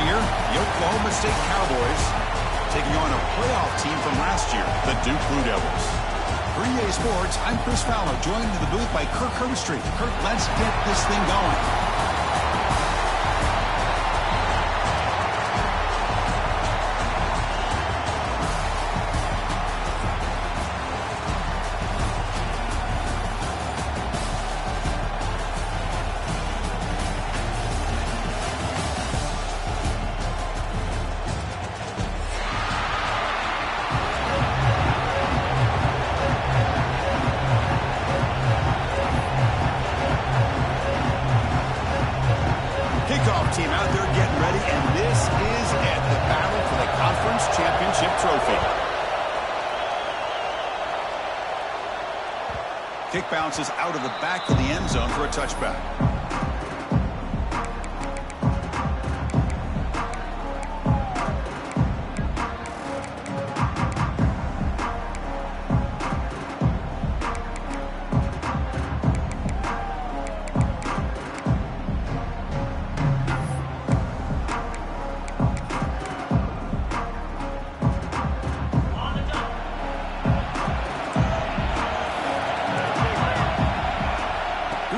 year, the Oklahoma State Cowboys taking on a playoff team from last year, the Duke Blue Devils. For EA Sports, I'm Chris Fowler, joined in the booth by Kirk Herbstreit. Kirk, let's get this thing going. Team out there getting ready, and this is it, the battle for the conference championship trophy. Kick bounces out of the back of the end zone for a touchback.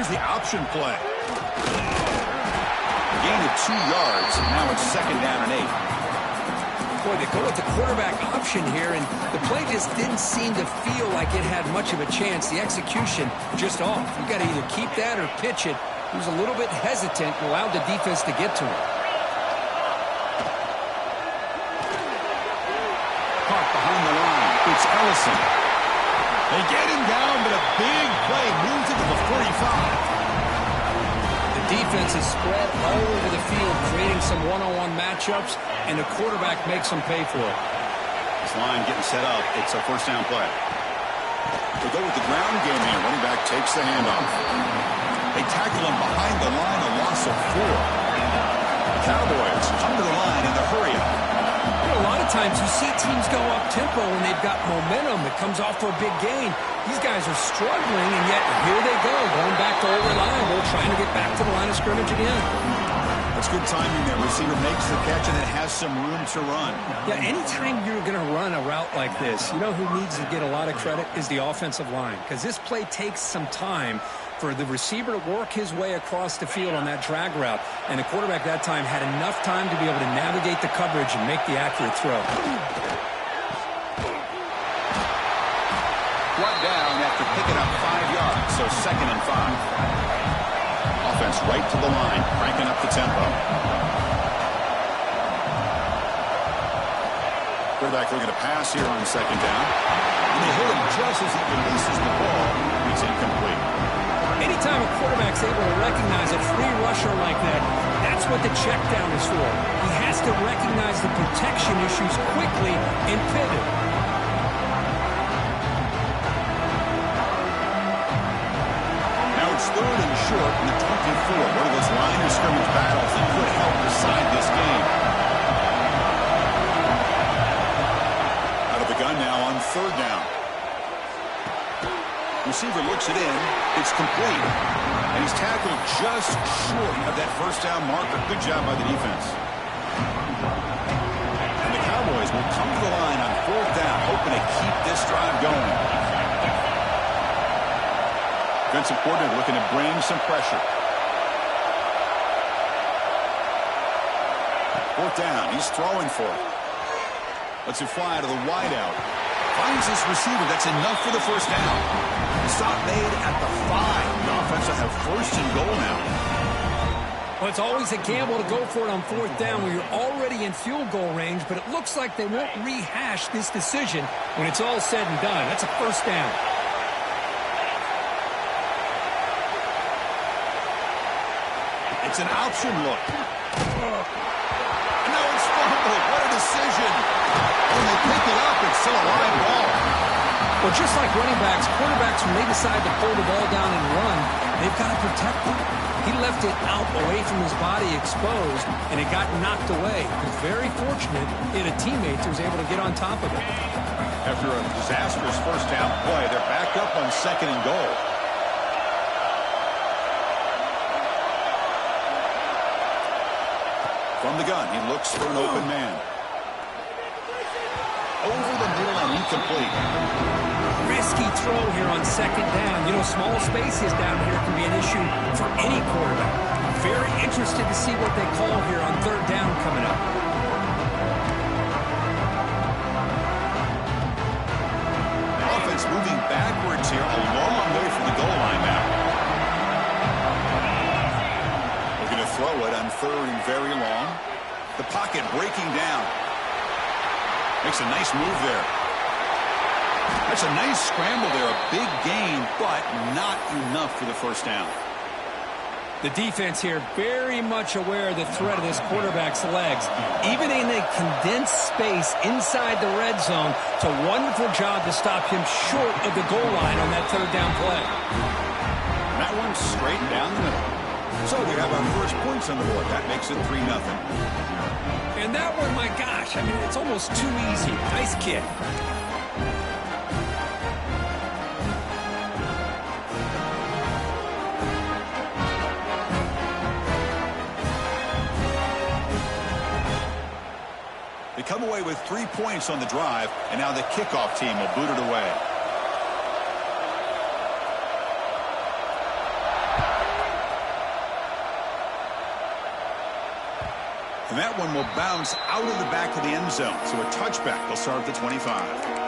The option play. Gain of 2 yards. Now it's 2nd down and 8. Boy, they go with the quarterback option here, and the play just didn't seem to feel like it had much of a chance. The execution just off. You got to either keep that or pitch it. He was a little bit hesitant and allowed the defense to get to him. Caught behind the line. It's Ellison. They get him down, but a big play moves it to the 45. The defense is spread all over the field, creating some one-on-one matchups, and the quarterback makes them pay for it. This line getting set up. It's a 1st down play. They go with the ground game here. Running back takes the handoff. They tackle him behind the line, a loss of 4. The Cowboys come to the line in the hurry-up. A lot of times you see teams go up-tempo when they've got momentum. It comes off for a big gain. These guys are struggling, and yet here they go, going back to over line. Trying to get back to the line of scrimmage again. That's good timing there. Receiver makes the catch, and it has some room to run. Yeah, anytime you're going to run a route like this, you know who needs to get a lot of credit is the offensive line, because this play takes some time for the receiver to work his way across the field on that drag route, and the quarterback that time had enough time to be able to navigate the coverage and make the accurate throw. Brought down after picking up 5 yards, so 2nd and 5. Offense right to the line, cranking up the tempo. Quarterback looking to pass here on 2nd down, and they hit him just as he releases the ball. It's incomplete. Anytime a quarterback's able to recognize a free rusher like that, that's what the check down is for. He has to recognize the protection issues quickly and pivot. Now it's 3rd and short in the 24. One of those line of scrimmage battles that could help decide this game. Out of the gun now on 3rd down. Receiver looks it in. It's complete. And he's tackled just short of that 1st down marker. Good job by the defense. And the Cowboys will come to the line on 4th down, hoping to keep this drive going. Defensive coordinator looking to bring some pressure. 4th down. He's throwing for it. Lets it fly to the wideout. Finds this receiver. That's enough for the 1st down. Stop made at the 5. The offense will have 1st and goal now. Well, it's always a gamble to go for it on 4th down where you're already in field goal range, but it looks like they won't rehash this decision when it's all said and done. That's a 1st down. It's an option look. No, it's fumbled. What a decision. When they pick it up, it's still a live ball. Well, just like running backs, quarterbacks, when they decide to pull the ball down and run, they've got to protect it. He left it out away from his body exposed, and it got knocked away. He was very fortunate he had a teammate who was able to get on top of it. After a disastrous 1st down play, they're back up on 2nd and goal. From the gun, he looks for an open man. Over the middle and incomplete. Risky throw here on second down. You know, small spaces down here can be an issue for any quarterback. Very interested to see what they call here on third down coming up. Offense moving backwards here, a long way from the goal line now. Looking to throw it on third and very long. The pocket breaking down. Makes a nice move there. That's a nice scramble there, a big gain, but not enough for the first down. The defense here very much aware of the threat of this quarterback's legs. Even in a condensed space inside the red zone, it's a wonderful job to stop him short of the goal line on that third down play. And that one's straight down the middle. So we have our first points on the board. That makes it 3-0. And that one, my gosh, I mean, it's almost too easy. Nice kick. They come away with 3 points on the drive, and now the kickoff team will boot it away. And that one will bounce out of the back of the end zone. So a touchback. They'll start at the 25.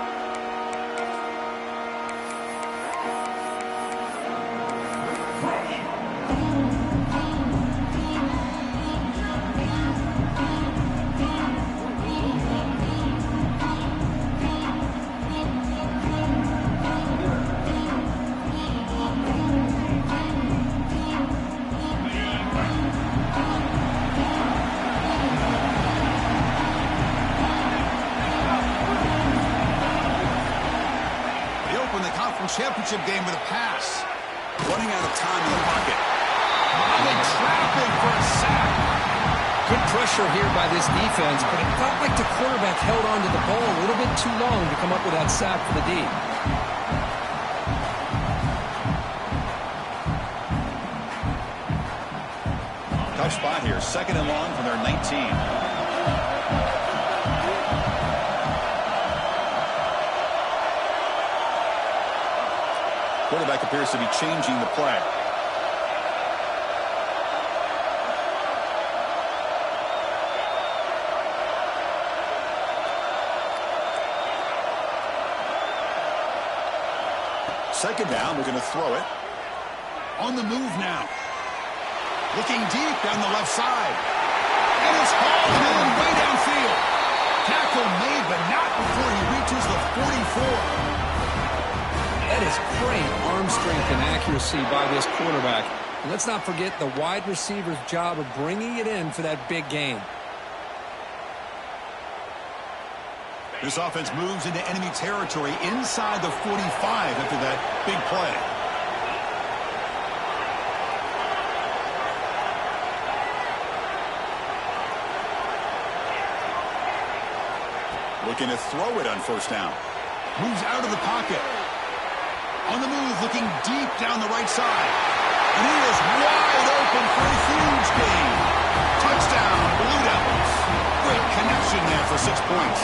Championship game with a pass. Running out of time in the pocket. They trap him for a sack. Good pressure here by this defense, but it felt like the quarterback held onto the ball a little bit too long to come up with that sack for the D. Tough spot here. Second and long from their 19. Quarterback appears to be changing the play. Second down, we're going to throw it. On the move now. Looking deep down the left side. And it's hauled in way downfield. Tackle made, but not before he reaches the 44. That is great arm strength and accuracy by this quarterback. And let's not forget the wide receiver's job of bringing it in for that big gain. This offense moves into enemy territory inside the 45 after that big play. Looking to throw it on first down. Moves out of the pocket. On the move, looking deep down the right side. And he is wide open for a huge gain. Touchdown, Blue Devils. Great connection there for 6 points.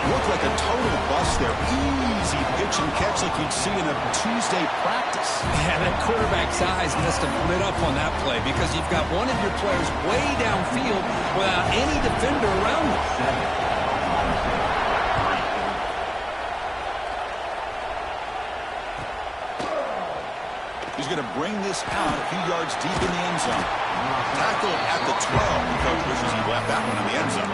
Looked like a total bust there. Easy pitch and catch like you'd see in a Tuesday practice. Yeah, that quarterback's eyes must have lit up on that play because you've got one of your players way downfield without any defender around him. He's going to bring this out a few yards deep in the end zone. Tackled at the 12. The coach wishes he left that one in the end zone.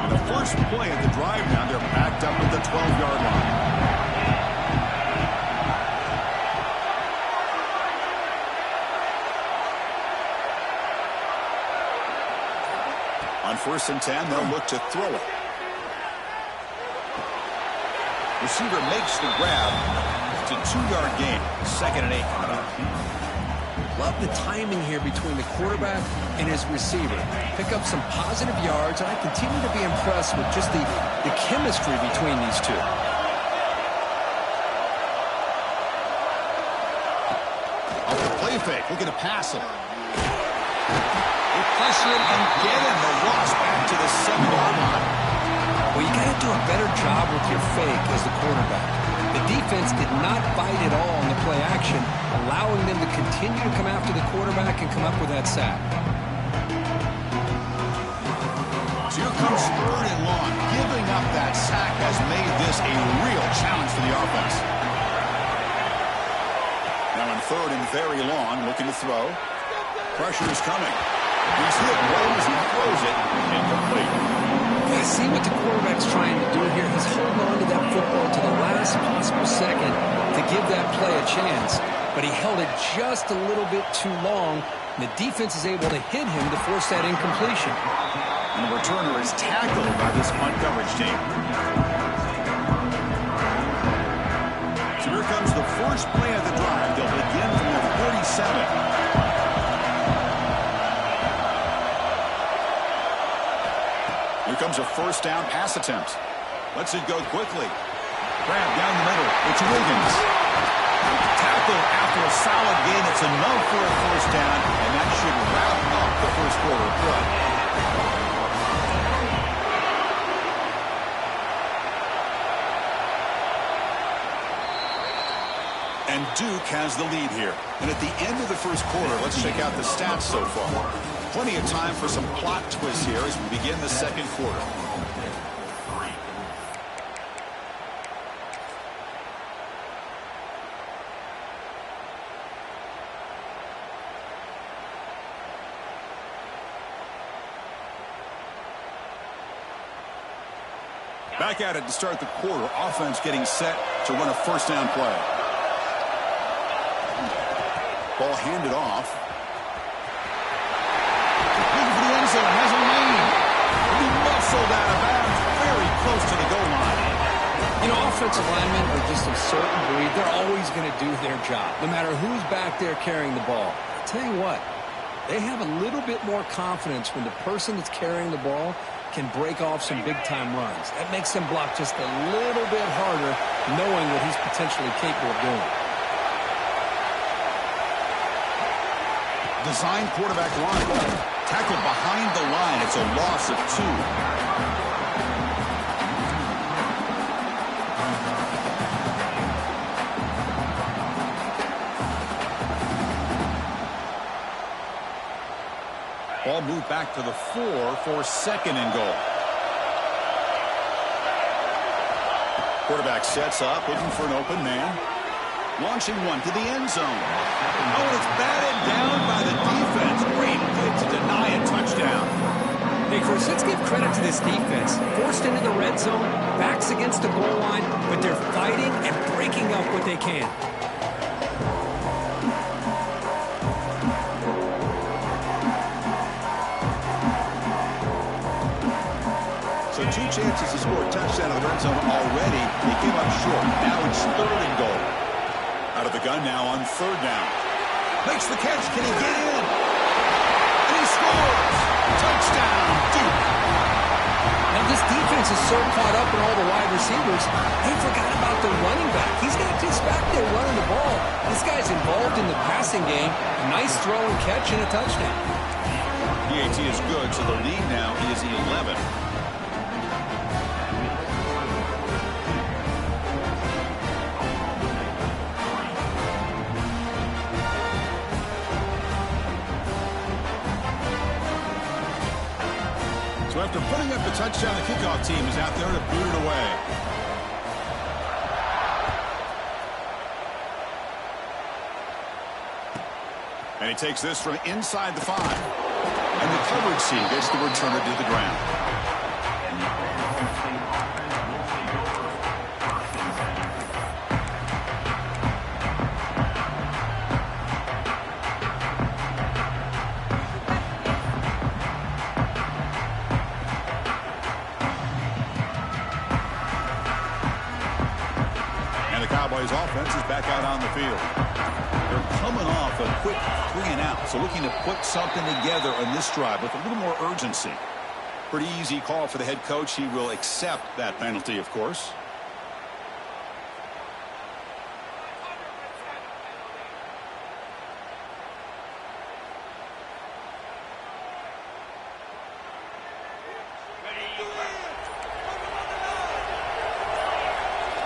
On the first play of the drive now, they're backed up at the 12-yard line. On 1st and 10, they'll look to throw it. Receiver makes the grab. It's a 2-yard gain. 2nd and 8 coming up. love the timing here between the quarterback and his receiver. Pick up some positive yards, and I continue to be impressed with just the chemistry between these two. Off the play fake, looking to pass him. They pressure him and get him. The loss back to the 7-yard line. Well, you got to do a better job with your fake as the quarterback. The defense did not bite at all on the play action, allowing them to continue to come after the quarterback and come up with that sack. So here comes 3rd and long. Giving up that sack has made this a real challenge for the offense. Now in 3rd and very long, looking to throw. Pressure is coming. He's hit well as he throws it. Incomplete. I see what the quarterback's trying to do here. He's holding on to that football to the last possible second to give that play a chance. But he held it just a little bit too long. And the defense is able to hit him to force that incompletion. And the returner is tackled by this punt coverage team. So here comes the first play of the drive. They'll begin from the 37. Here comes a 1st down pass attempt. Lets it go quickly. Grab down the middle. It's Wiggins. Tackle after a solid gain. It's enough for a 1st down, and that should wrap up the first quarter of play. And Duke has the lead here. And at the end of the first quarter, let's check out the stats so far. Plenty of time for some plot twists here as we begin the second quarter. Back at it to start the quarter. Offense getting set to run a 1st down play. Ball handed off. Looking for the end zone. Has a lane. He muscled out of bounds. Very close to the goal line. You know, offensive linemen are just a certain breed. They're always going to do their job, no matter who's back there carrying the ball. I'll tell you what, they have a little bit more confidence when the person that's carrying the ball can break off some big-time runs. That makes them block just a little bit harder, knowing what he's potentially capable of doing. Design quarterback line. Tackled behind the line. It's a loss of 2. Ball moved back to the 4 for 2nd and goal. Quarterback sets up, looking for an open man. Launching one to the end zone. Oh, it's batted down by the defense. Great hit to deny a touchdown. Hey, Chris, let's give credit to this defense. Forced into the red zone, backs against the goal line, but they're fighting and breaking up what they can. So 2 chances to score a touchdown in the red zone already. They came up short. Now it's 3rd and goal. Out of the gun now on 3rd down. Makes the catch. Can he get in? And he scores. Touchdown, Duke. Now this defense is so caught up in all the wide receivers, they forgot about the running back. He's not just back there running the ball. This guy's involved in the passing game. A nice throw and catch and a touchdown. PAT is good, so the lead now is 11. So after putting up the touchdown, the kickoff team is out there to boot it away. And he takes this from inside the 5. And the coverage team gets the returner to the ground. Illinois' offense is back out on the field. They're coming off a quick 3-and-out, so looking to put something together on this drive with a little more urgency. Pretty easy call for the head coach. He will accept that penalty, of course.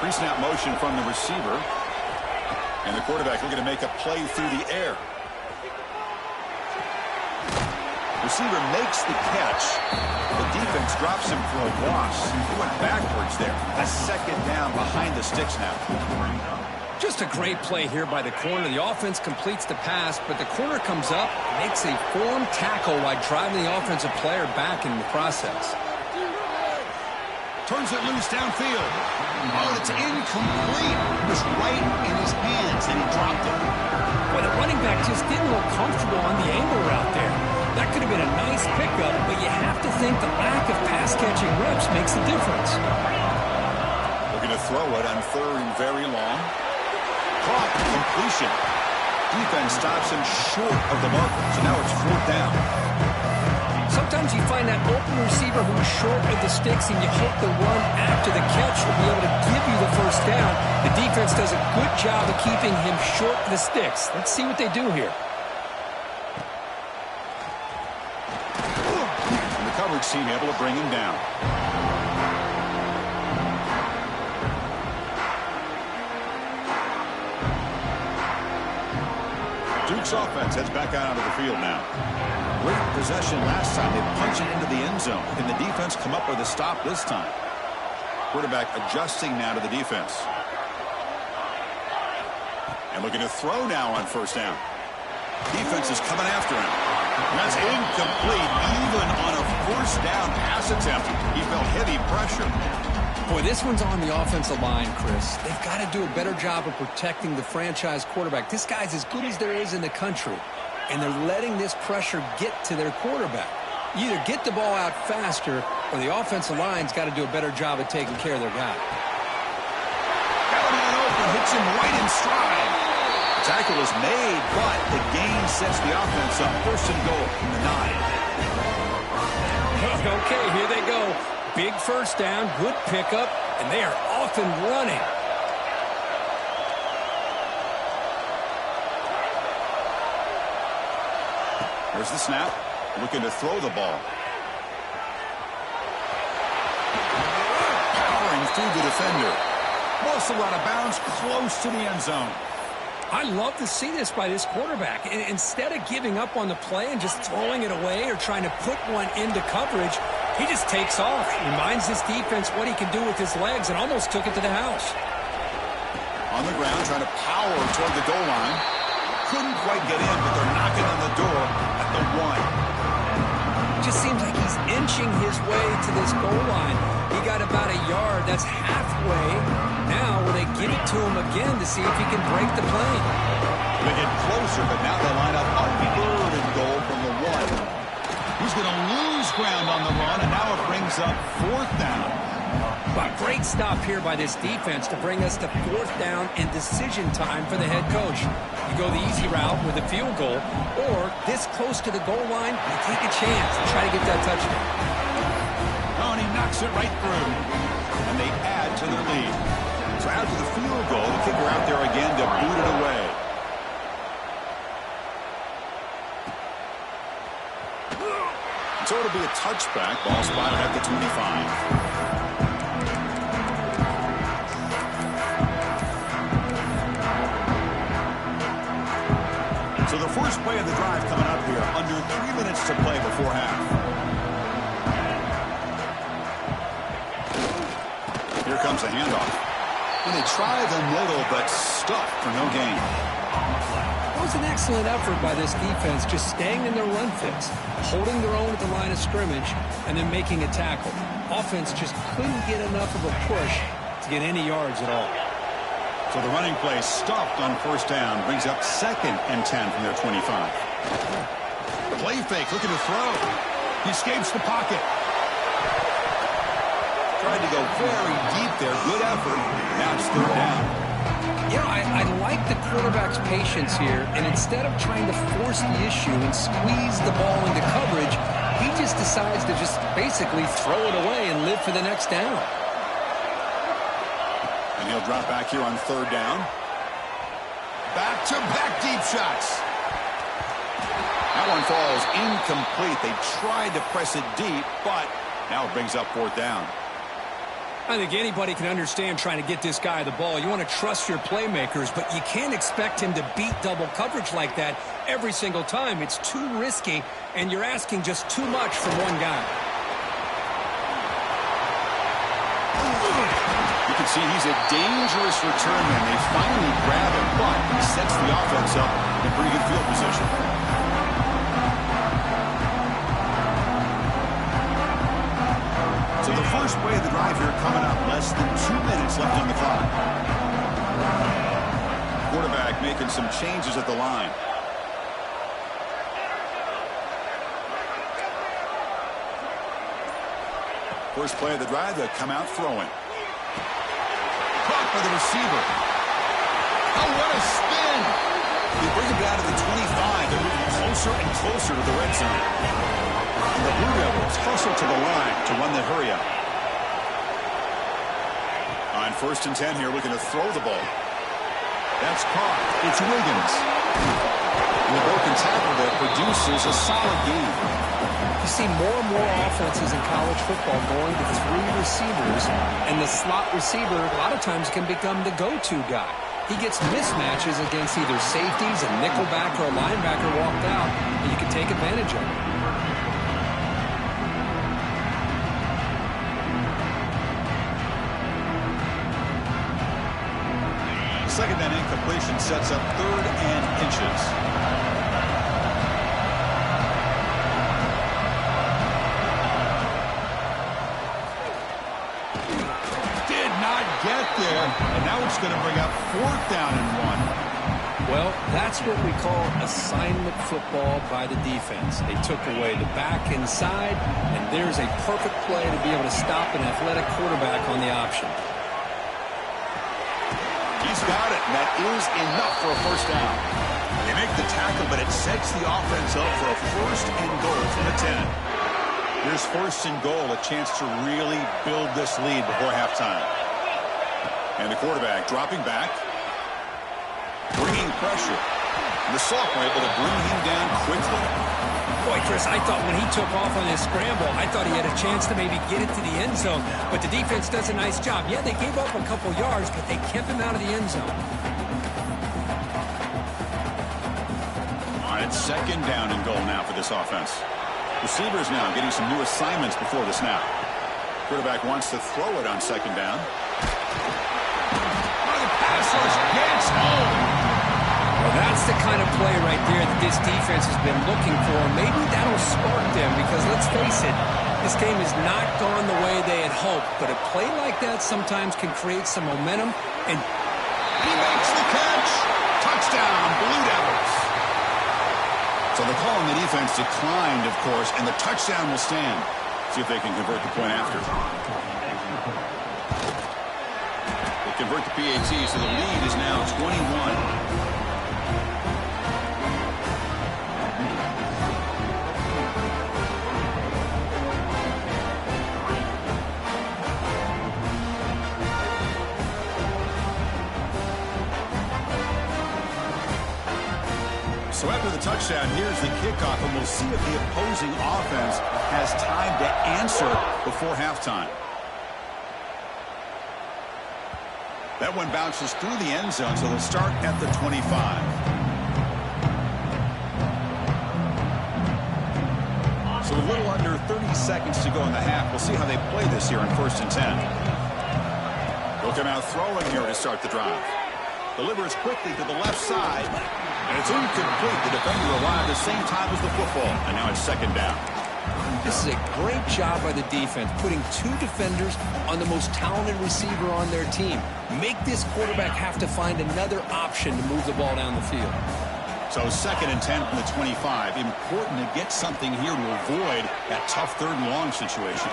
Pre-snap motion from the receiver. And the quarterback looking to make a play through the air. Receiver makes the catch. The defense drops him for a loss. He went backwards there. A second down behind the sticks now. Just a great play here by the corner. The offense completes the pass, but the corner comes up, makes a form tackle while driving the offensive player back in the process. Turns it loose downfield. Oh, it's incomplete. It was right in his hands, and he dropped it. Well, the running back just didn't look comfortable on the angle route there. That could have been a nice pickup, but you have to think the lack of pass-catching reps makes a difference. Looking to throw it on third and very long. Caught, completion. Defense stops him short of the marker, so now it's fourth down. Sometimes you find that open receiver who's short of the sticks, and you hope the run after the catch will be able to give you the first down. The defense does a good job of keeping him short of the sticks. Let's see what they do here. And the coverage team able to bring him down. Duke's offense heads back out onto the field now. Great possession last time. They punch it into the end zone. Can the defense come up with a stop this time? Quarterback adjusting now to the defense. And looking to throw now on first down. Defense is coming after him. And that's incomplete. Even on a first down pass attempt, he felt heavy pressure. Boy, this one's on the offensive line, Chris. They've got to do a better job of protecting the franchise quarterback. This guy's as good as there is in the country, and they're letting this pressure get to their quarterback. You either get the ball out faster, or the offensive line's got to do a better job of taking care of their guy. Got him open, hits him right in stride. The tackle is made, but the gain sets the offense up. First and goal from the 9. Okay, here they go. Big first down, good pickup, and they are off and running. There's the snap. Looking to throw the ball. Powering through the defender. Muscle out of bounds, close to the end zone. I love to see this by this quarterback. Instead of giving up on the play and just throwing it away or trying to put one into coverage, he just takes off, reminds his defense what he can do with his legs, and almost took it to the house. On the ground, trying to power toward the goal line. Couldn't quite get in, but they're knocking on the door at the 1. Just seems like he's inching his way to this goal line. He got about a yard. That's halfway. Now will they give it to him again to see if he can break the plane? They get closer, but now they line up on third and goal from the 1. He's going to lose ground on the run, and now it brings up fourth down. Well, great stop here by this defense to bring us to fourth down and decision time for the head coach. You go the easy route with a field goal, or this close to the goal line, you take a chance and try to get that touchdown. Oh, and he knocks it right through, and they add to their lead. So after the field goal, the kicker out there again to boot it away. So it'll be a touchback. Ball spotted at the 25. So the first play of the drive coming up here. Under 3 minutes to play before half. Here comes the handoff. And they try the middle, but stuffed for no gain. It was an excellent effort by this defense, just staying in their run fix, holding their own at the line of scrimmage, and then making a tackle. Offense just couldn't get enough of a push to get any yards at all. So the running play stuffed on first down, brings up 2nd and 10 from their 25. Play fake, looking to throw. He escapes the pocket. Tried to go very deep there. Good effort. Now it's third down. You know, I like the quarterback's patience here, and instead of trying to force the issue and squeeze the ball into coverage, he just decides to just basically throw it away and live for the next down. And he'll drop back here on third down. Back-to-back deep shots. That one falls incomplete. They tried to press it deep, but now it brings up fourth down. I think anybody can understand trying to get this guy the ball. You want to trust your playmakers, but you can't expect him to beat double coverage like that every single time. It's too risky, and you're asking just too much from one guy. You can see he's a dangerous return man. They finally grab him, but he sets the offense up in pretty good field position. So the first play of the drive here coming up. Less than 2 minutes left on the clock. Quarterback making some changes at the line. First play of the drive, they'll come out throwing. Caught by the receiver. Oh, what a spin! They bring him down to the 25. They're moving closer and closer to the red zone. And the Blue Devils hustle to the line to run the hurry-up. On 1st and 10 here, looking to throw the ball. That's caught. It's Wiggins. And the broken tackle that produces a solid gain. You see more and more offenses in college football going to 3 receivers, and the slot receiver a lot of times can become the go-to guy. He gets mismatches against either safeties, a nickelback, or a linebacker walked out, and you can take advantage of it. Second down incompletion sets up 3rd and inches. Did not get there, and now it's going to bring up 4th down and 1. Well, that's what we call assignment football by the defense. They took away the back inside, and there's a perfect play to be able to stop an athletic quarterback on the option. He's got it, and that is enough for a first down. They make the tackle, but it sets the offense up for a 1st and goal from the 10. Here's 1st and goal, a chance to really build this lead before halftime. And the quarterback dropping back, bringing pressure. And the sophomore able to bring him down quickly. Boy, Chris, I thought when he took off on his scramble, I thought he had a chance to maybe get it to the end zone. But the defense does a nice job. Yeah, they gave up a couple yards, but they kept him out of the end zone. All right, 2nd down and goal now for this offense. Receivers now getting some new assignments before the snap. Quarterback wants to throw it on 2nd down. Oh, the pass rush gets home. Well, that's the kind of play right there that this defense has been looking for. Maybe that'll spark them because, let's face it, this game has not gone the way they had hoped. But a play like that sometimes can create some momentum. And he makes the catch. Touchdown, Blue Devils. So the call on the defense declined, of course, and the touchdown will stand. See if they can convert the point after. They convert the PAT, so the lead is now 21. So after the touchdown, here's the kickoff, and we'll see if the opposing offense has time to answer before halftime. That one bounces through the end zone, so they'll start at the 25. So a little under 30 seconds to go in the half. We'll see how they play this here on 1st and 10. They'll come out throwing here to start the drive. Delivers quickly to the left side. And it's incomplete. The defender arrived at the same time as the football. And now it's 2nd down. this is a great job by the defense, putting 2 defenders on the most talented receiver on their team. Make this quarterback have to find another option to move the ball down the field. So 2nd and 10 from the 25. Important to get something here to avoid that tough 3rd and long situation.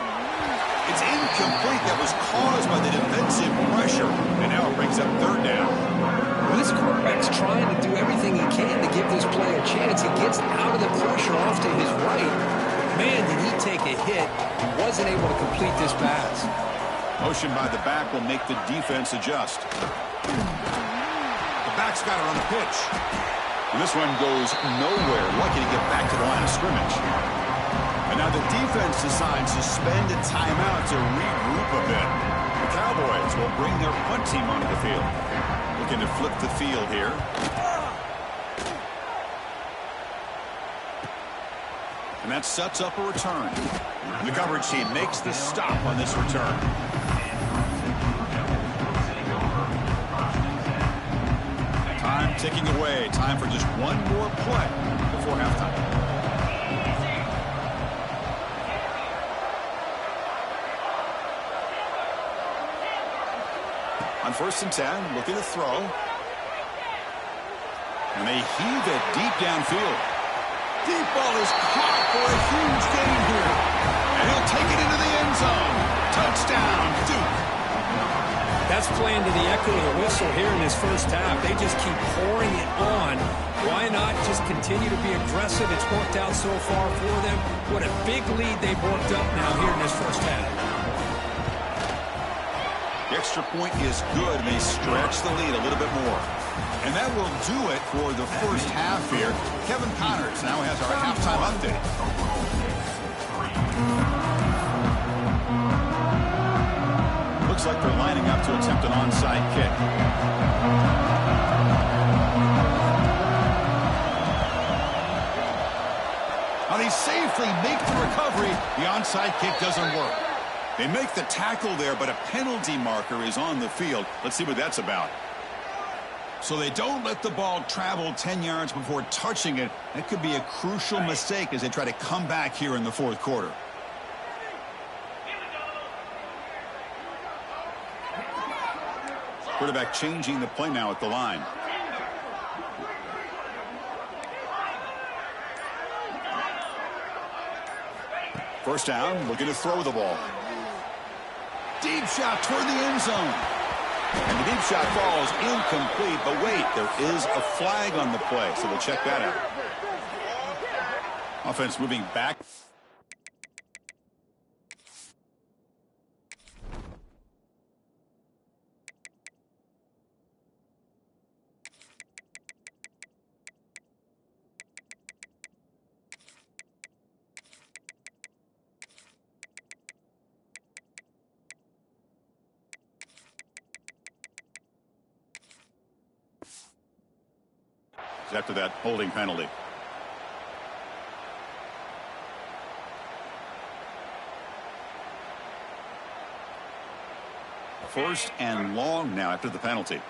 It's incomplete. That was caused by the defensive pressure. And now it brings up third down. Well, this quarterback's trying to do everything he can to give this play a chance. He gets out of the pressure off to his right. Man, did he take a hit. He wasn't able to complete this pass. Motion by the back will make the defense adjust. The back's got it on the pitch. And this one goes nowhere. Lucky to get back to the line of scrimmage. And now the defense decides to spend a timeout to regroup a bit. The Cowboys will bring their punt team onto the field. Looking to flip the field here. And that sets up a return. The coverage team makes the stop on this return. Time ticking away. Time for just one more play before halftime. On 1st and 10, looking to throw. And they heave it deep downfield. Deep ball is caught for a huge gain here. And he'll take it into the end zone. Touchdown, Duke. That's playing to the echo of the whistle here in this first half. They just keep pouring it on. Why not just continue to be aggressive? It's worked out so far for them. What a big lead they've worked up now here in this first half. The extra point is good, and they stretch the lead a little bit more. And that will do it for the first half here. Kevin Connors now has our halftime update. Looks like they're lining up to attempt an onside kick. Now they safely make the recovery. The onside kick doesn't work. They make the tackle there, but a penalty marker is on the field. Let's see what that's about. So they don't let the ball travel 10 yards before touching it. That could be a crucial mistake as they try to come back here in the fourth quarter. Quarterback changing the play now at the line. First down, looking to throw the ball. Deep shot toward the end zone. And the deep shot falls incomplete. But wait, there is a flag on the play, so we'll check that out. Offense moving back. After that holding penalty. First and long now after the penalty.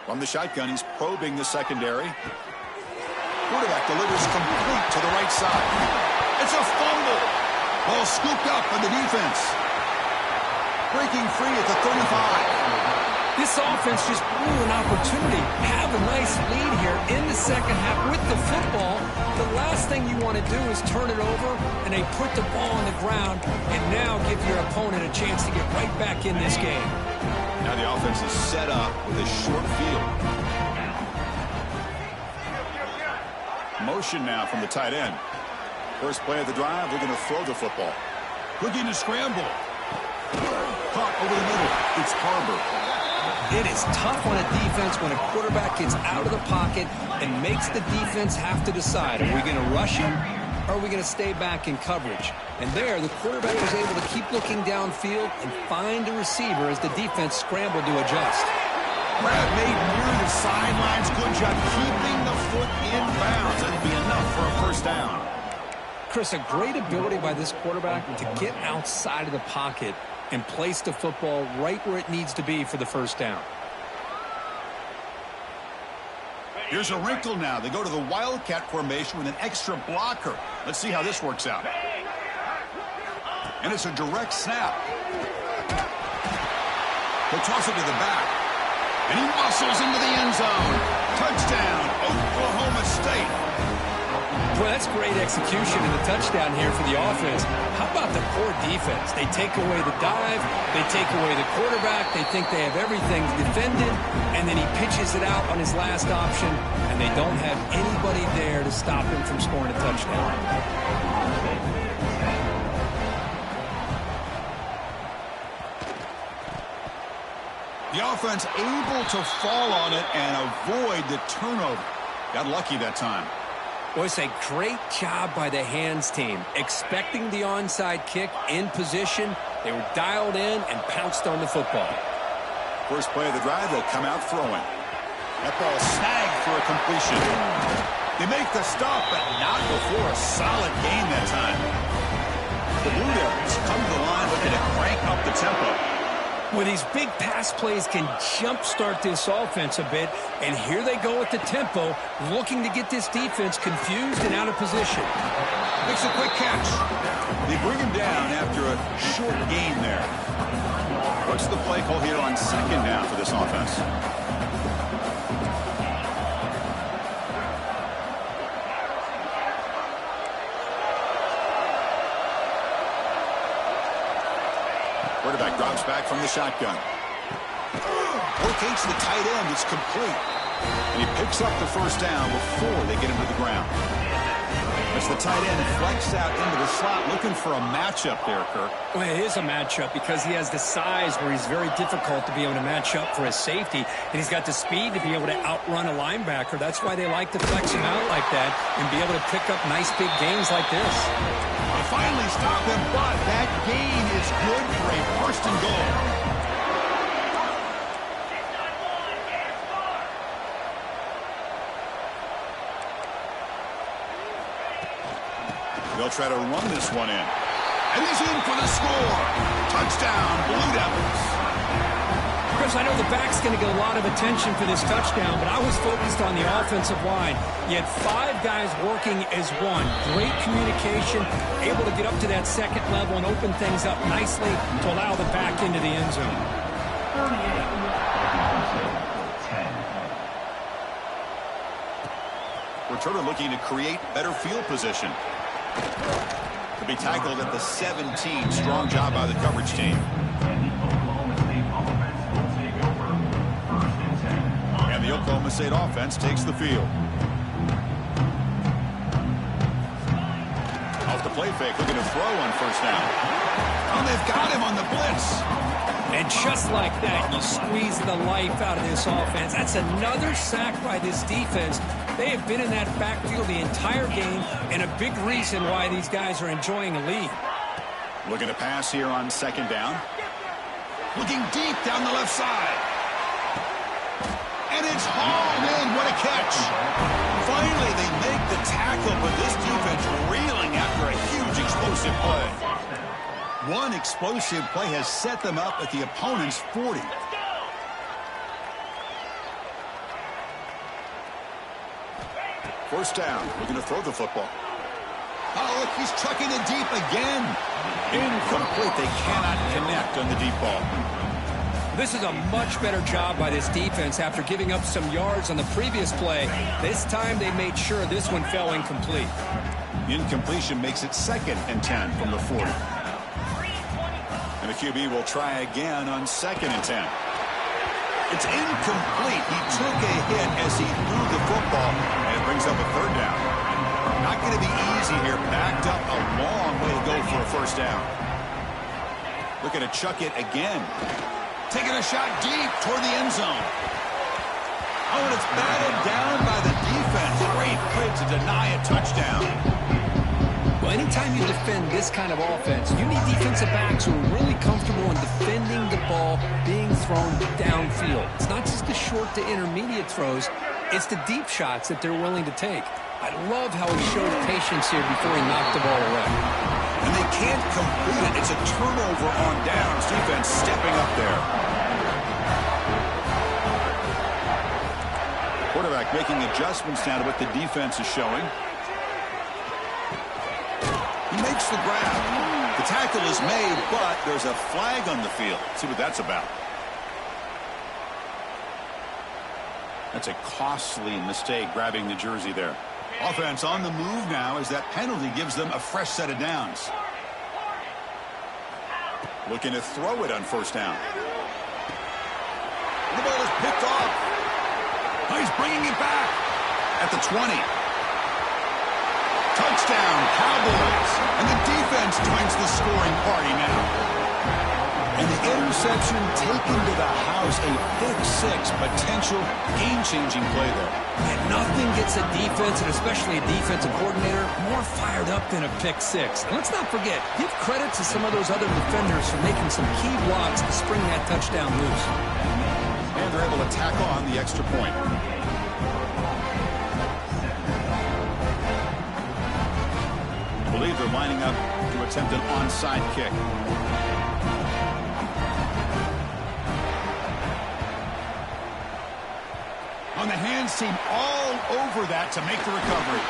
From the shotgun, he's probing the secondary. Quarterback delivers complete to the right side. It's a fumble. Ball scooped up by the defense. Breaking free at the 35. This offense just blew an opportunity. Have a nice lead here in the second half with the football. The last thing you want to do is turn it over, and they put the ball on the ground and now give your opponent a chance to get right back in this game. Now the offense is set up with a short field. Motion now from the tight end. First play of the drive, we're going to throw the football. Looking to scramble. Caught over the middle. It's Harbor. It is tough on a defense when a quarterback gets out of the pocket and makes the defense have to decide, are we going to rush him or are we going to stay back in coverage? And there, the quarterback was able to keep looking downfield and find a receiver as the defense scrambled to adjust. Brad made near the sidelines. Good job keeping the foot in bounds. That'll be enough for a first down. Chris, a great ability by this quarterback to get outside of the pocket and place the football right where it needs to be for the first down. Here's a wrinkle now. They go to the Wildcat formation with an extra blocker. Let's see how this works out. And it's a direct snap. He'll toss it to the back. And he muscles into the end zone. Touchdown, Oklahoma State. Well, that's great execution and the touchdown here for the offense. How about the poor defense? They take away the dive, they take away the quarterback, they think they have everything defended, and then he pitches it out on his last option, and they don't have anybody there to stop him from scoring a touchdown. The offense able to fall on it and avoid the turnover. Got lucky that time. Well, it's a great job by the hands team. Expecting the onside kick in position, they were dialed in and pounced on the football. First play of the drive, they'll come out throwing. That ball snagged for a completion. They make the stop, but not before a solid gain that time. The Blue Devils come to the line looking to crank up the tempo. Well, these big pass plays can jumpstart this offense a bit, and here they go at the tempo, looking to get this defense confused and out of position. Makes a quick catch. They bring him down after a short gain there. What's the play call here on second down for this offense? Quarterback drops back from the shotgun. Locates the tight end. It's complete. And he picks up the first down before they get him to the ground. As the tight end flex out into the slot, looking for a matchup there, Kirk. Well, it is a matchup because he has the size where he's very difficult to be able to match up for his safety, and he's got the speed to be able to outrun a linebacker. That's why they like to flex him out like that and be able to pick up nice big gains like this. They finally stop him, but that gain is good for a first and goal. They'll try to run this one in. And he's in for the score. Touchdown, Blue Devils. Chris, I know the back's going to get a lot of attention for this touchdown, but I was focused on the offensive line. You had 5 guys working as one. Great communication, able to get up to that second level and open things up nicely to allow the back into the end zone. Returner looking to create better field position. To be tackled at the 17. Strong job by the coverage team. And the Oklahoma State offense takes the field. Off the play fake, looking to throw on first down. Oh, they've got him on the blitz. And just like that, you squeeze the life out of this offense. That's another sack by this defense. They have been in that backfield the entire game, and a big reason why these guys are enjoying a lead. Looking to pass here on second down. Looking deep down the left side. And it's hauled in. What a catch. Finally, they make the tackle, but this defense reeling after a huge explosive play. One explosive play has set them up at the opponent's 40. First down, looking to throw the football. Oh, look, he's chucking it deep again. Incomplete. They cannot connect on the deep ball. This is a much better job by this defense after giving up some yards on the previous play. This time they made sure this one fell incomplete. The incompletion makes it 2nd and 10 from the 40. And the QB will try again on 2nd and 10. It's incomplete. He took a hit as he threw the football, and it brings up a 3rd down. Not going to be easy here. Backed up a long way to go for a first down. Looking to chuck it again. Taking a shot deep toward the end zone. Oh, and it's batted down by the defense. Great play to deny a touchdown. Well, anytime you defend this kind of offense, you need defensive backs who are really comfortable in defending the ball being thrown downfield. It's not just the short to intermediate throws, it's the deep shots that they're willing to take. I love how he showed patience here before he knocked the ball away. And they can't complete it. It's a turnover on downs. Defense stepping up there. Quarterback making adjustments now to what the defense is showing. He makes the grab. The tackle is made, but there's a flag on the field. Let's see what that's about. That's a costly mistake, grabbing the jersey there. Offense on the move now as that penalty gives them a fresh set of downs. Looking to throw it on first down. The ball is picked off. Oh, he's bringing it back at the 20. Touchdown, Cowboys. And the defense joins the scoring party now. And the interception taken to the house, a pick-6, potential game-changing play there. And nothing gets a defense, and especially a defensive coordinator, more fired up than a pick-6. And let's not forget, give credit to some of those other defenders for making some key blocks to spring that touchdown loose. And they're able to tack on the extra point. I believe they're lining up to attempt an onside kick. On the hands team all over that to make the recovery.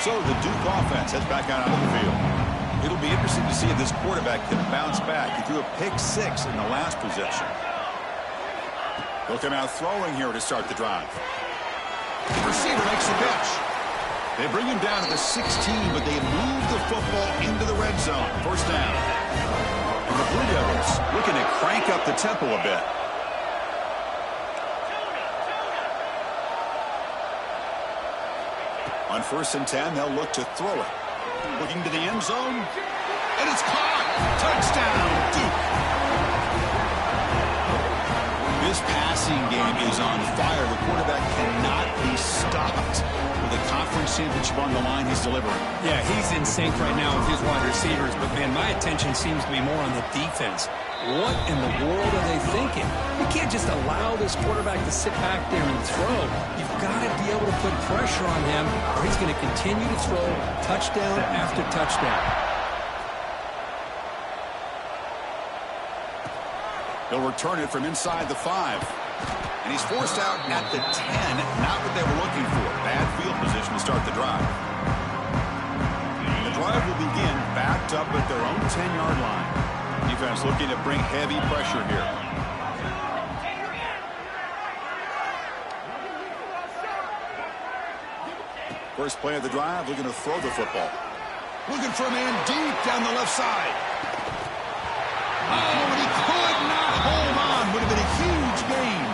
So the Duke offense heads back out on the field. It'll be interesting to see if this quarterback can bounce back. He threw a pick-6 in the last possession. He'll come out throwing here to start the drive. The receiver makes the catch. They bring him down to the 16, but they move the football into the red zone. First down. And the Blue Devils looking to crank up the tempo a bit. On 1st and 10, they'll look to throw it. Looking to the end zone. And it's caught. Touchdown, Duke. This passing game is on fire. The quarterback cannot be stopped. With a conference championship on the line, he's delivering. Yeah, he's in sync right now with his wide receivers. But, man, my attention seems to be more on the defense. What in the world are they thinking? You can't just allow this quarterback to sit back there and throw. You've got to be able to put pressure on him, or he's going to continue to throw touchdown after touchdown. They'll return it from inside the 5. And he's forced out at the 10. Not what they were looking for. Bad field position to start the drive. The drive will begin backed up at their own 10-yard line. Defense looking to bring heavy pressure here. First play of the drive, looking to throw the football. Looking for a man deep down the left side. Oh, and he could not hold on. Would have been a huge gain.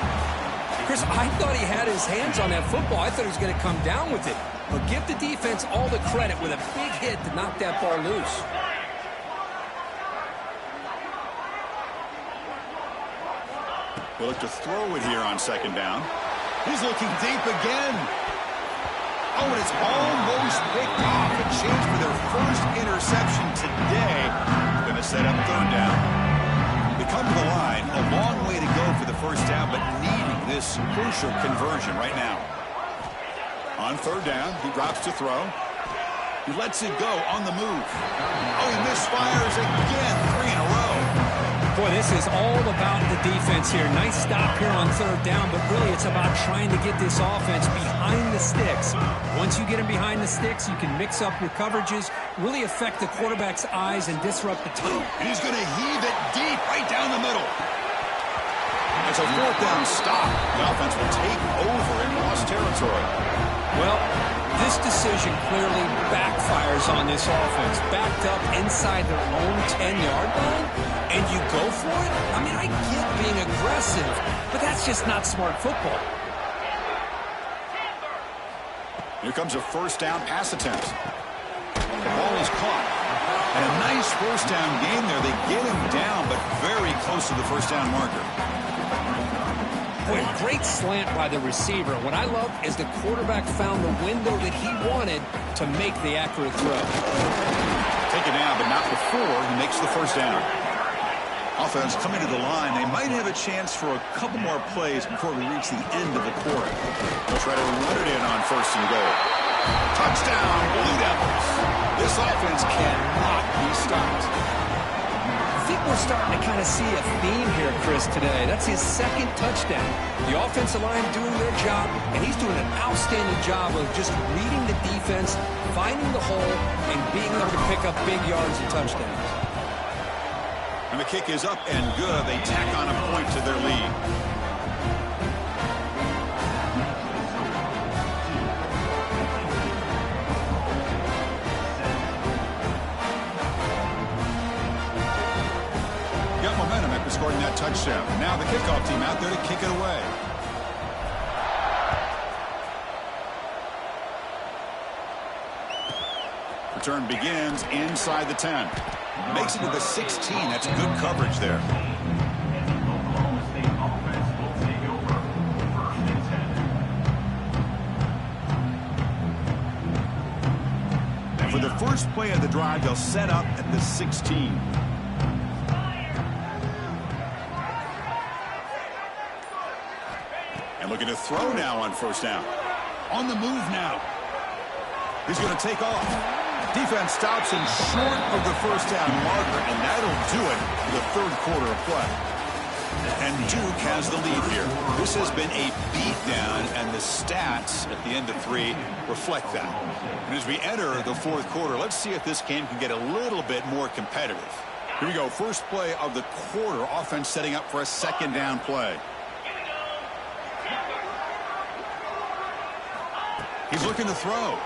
Chris, I thought he had his hands on that football. I thought he was going to come down with it. But give the defense all the credit with a big hit to knock that ball loose. We'll look to throw it here on 2nd down. He's looking deep again. Oh, and it's almost picked off. A chance for their first interception today. Going to set up 3rd down. They come to the line. A long way to go for the first down, but needing this crucial conversion right now. On 3rd down, he drops to throw. He lets it go on the move. Oh, he misfires again. 3 in a row. Boy, this is all about the defense here. Nice stop here on 3rd down, but really it's about trying to get this offense behind the sticks. Once you get them behind the sticks, you can mix up your coverages, really affect the quarterback's eyes and disrupt the time. And he's going to heave it deep right down the middle. It's a 4th down stop. The offense will take over in lost territory. Well, this decision clearly backfires on this offense. Backed up inside their own 10-yard line, and you go for it? I mean, I get being aggressive, but that's just not smart football. Here comes a 1st down pass attempt. The ball is caught. And a nice 1st down gain there. They get him down, but very close to the 1st down marker. Boy, great slant by the receiver. What I love is the quarterback found the window that he wanted to make the accurate throw. Taken down, but not before he makes the 1st down. Offense coming to the line. They might have a chance for a couple more plays before we reach the end of the quarter. They'll try to run it in on 1st and goal. Touchdown, Blue Devils. This offense cannot be stopped. I think we're starting to kind of see a theme here, Chris, today. That's his 2nd touchdown. The offensive line doing their job, and he's doing an outstanding job of just reading the defense, finding the hole, and being able to pick up big yards and touchdowns. And the kick is up and good. They tack on a point to their lead. kickoff team out there to kick it away. Return begins inside the 10. Makes it to the 16. That's good coverage there. And for the first play of the drive, they'll set up at the 16. And looking to throw now on first down. On the move now. He's going to take off. Defense stops him short of the first down marker, and that'll do it for the third quarter of play. And Duke has the lead here. This has been a beatdown, and the stats at the end of 3 reflect that. And as we enter the fourth quarter, let's see if this game can get a little bit more competitive. Here we go. First play of the quarter. Offense setting up for a second down play. He's looking to throw.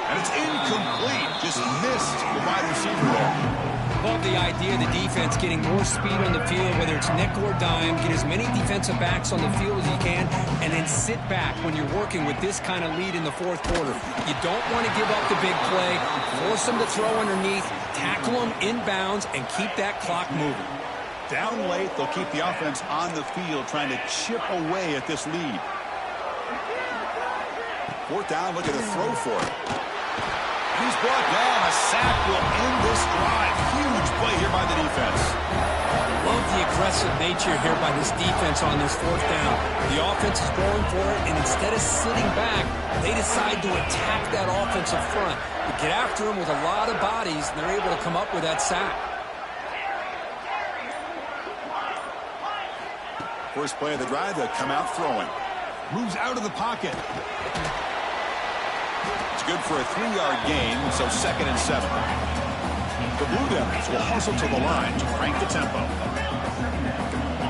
And it's incomplete. Just missed the wide receiver there. Love the idea of the defense getting more speed on the field, whether it's nickel or dime. Get as many defensive backs on the field as you can, and then sit back when you're working with this kind of lead in the fourth quarter. You don't want to give up the big play. Force them to throw underneath, tackle them inbounds, and keep that clock moving. Down late, they'll keep the offense on the field trying to chip away at this lead. Fourth down, looking to throw for it. He's brought down. A sack will end this drive. Huge play here by the defense. Love the aggressive nature here by this defense on this fourth down. The offense is going for it, and instead of sitting back, they decide to attack that offensive front. They get after them with a lot of bodies, and they're able to come up with that sack. First play of the drive, they'll come out throwing. Moves out of the pocket. Good for a 3-yard gain, so 2nd and 7. The Blue Devils will hustle to the line to crank the tempo.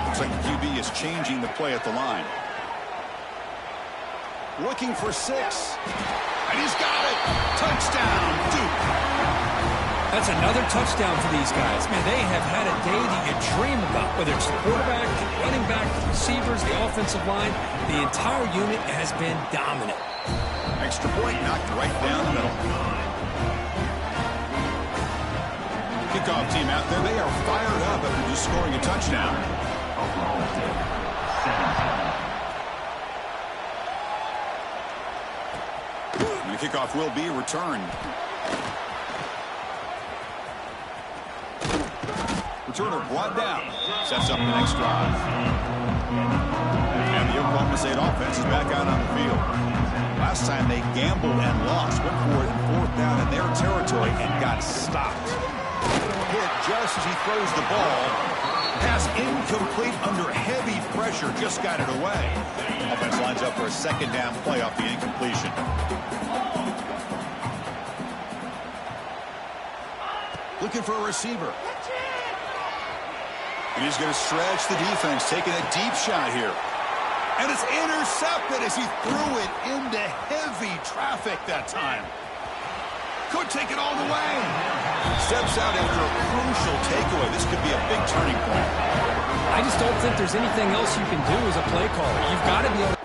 Looks like the QB is changing the play at the line. Looking for 6. And he's got it. Touchdown, Duke. That's another touchdown for these guys. Man, they have had a day that you dream about, whether it's the quarterback, running back, receivers, the offensive line. The entire unit has been dominant. Extra point knocked right down the middle. Kickoff team out there. They are fired up after just scoring a touchdown. And the kickoff will be returned. Returner brought down. Sets up the next drive. And the Oklahoma State offense is back out on the field. Last time they gambled and lost. Went for it in fourth down in their territory and got stopped. Hit just as he throws the ball. Pass incomplete under heavy pressure. Just got it away. Offense lines up for a second down play off the incompletion. Looking for a receiver. And he's going to stretch the defense, taking a deep shot here. And it's intercepted as he threw it into heavy traffic that time. Could take it all the way. Steps out after a crucial takeaway. This could be a big turning point. I just don't think there's anything else you can do as a play caller. You've got to be able to